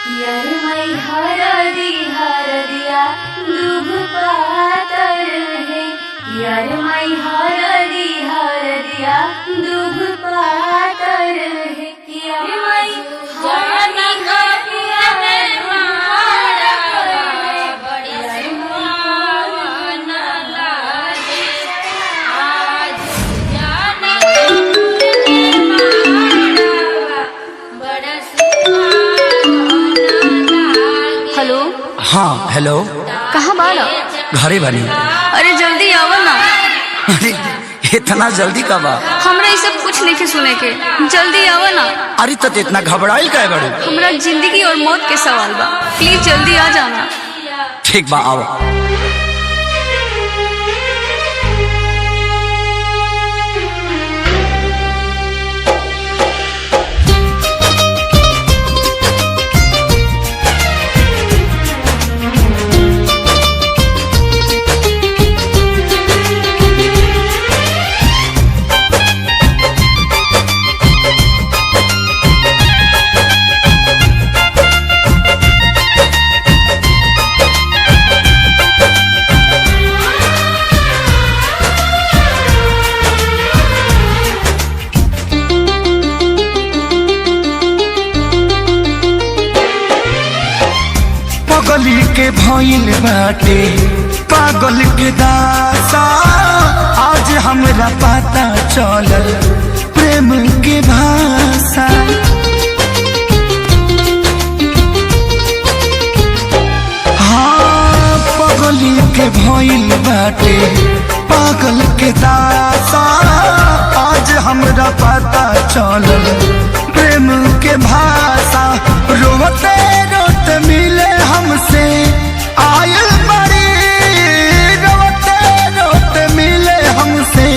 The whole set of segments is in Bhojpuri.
यार मैं हरदिया दुभ पातर है। यार मैं हरदिया दुभ पातर है। यार मैं जानी कपिया में मारा बड़ी सुहावन लागे। आज जानी बड़ा सुहावन लागे। हेलो। हाँ हेलो। कहाँ बाड़ा? घरे बनी। अरे जल्दी आओ ना। अरे इतना जल्दी कब आ? हमरा ये सब कुछ नहीं सुने के, जल्दी आओ ना। अरे तो इतना घबराइल काहे बड़ू? हमरा जिंदगी और मौत के सवाल बा, प्लीज जल्दी आ जाना। ठीक बा आओ। पगली के भइल बाटे पागल के दासा, आज हमरा पता चलल प्रेम के भाषा। हाँ पगली के भइल बाटे पागल के दासा, आज हमरा पता चलल प्रेम के भाषा। रोते रोते मिले हमसे आयल बड़ी, रोते रोते मिले हमसे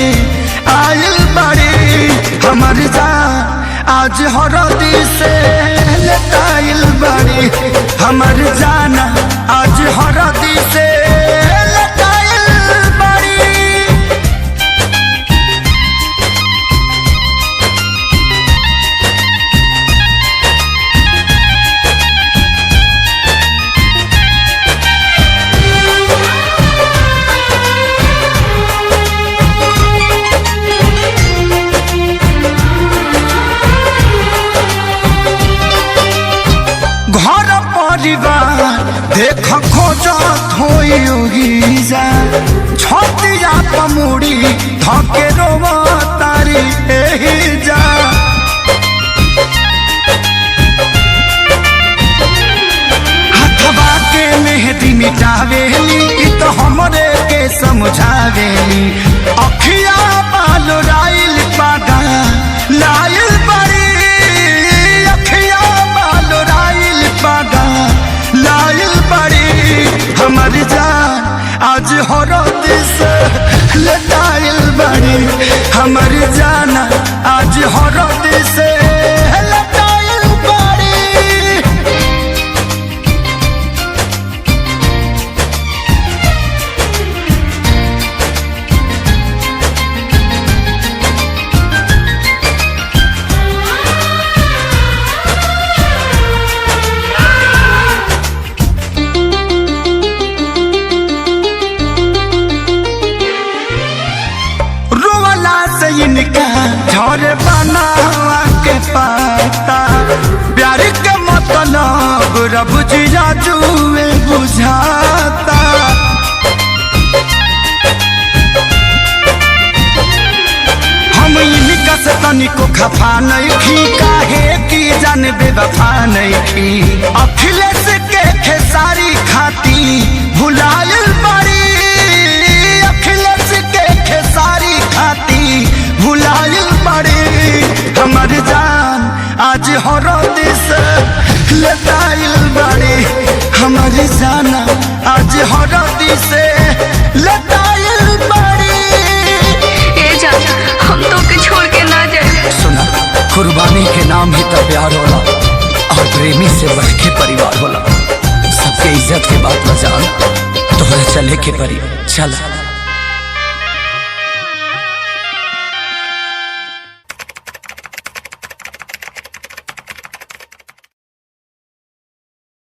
आयल बड़ी। हमर जान आज हरदी से लटाइल बड़ी, हमर जाना आज हरदी से लटाइल बड़ी। घर परिवार देख खोजत होई जा, छतिया पमुड़ी धके रोवा तारी एही जा। हथवा के मेहंदी मिटावेली इ तो हमरे के समझावेली। अखिया बाल राइल पागा लाइल बड़ी, अखिया बाल राइल पागा लाइल बड़ी। हमर जान आज हरद से लटाइल बड़ी, हमर जान आज हरद से लटाइल बड़ी। रोवला से इनका झर बनावा के पाता, प्यार के मतलब रब जिया जुए बुझाता। हम इनका से तनिको खफा नहीं थी, काहे की जान बेवफा नहीं थी। अखिलेश के खेसारी खाती भुलायल बड़ी, अखिलेश के खेसारी खाती भुलायल बड़ी। हमर जान आज हरद से लटाइल बड़ी, हमर जान आज हरद से लटाइल बड़ी। ए जान हम तो के छोड़ के ना जाए। सुना, कुर्बानी के नाम ही तो प्यार होला, और प्रेमी से बढ़ के परिवार होला। सबके इज्जत के बात न जान, तोहरा चले के परी। चल।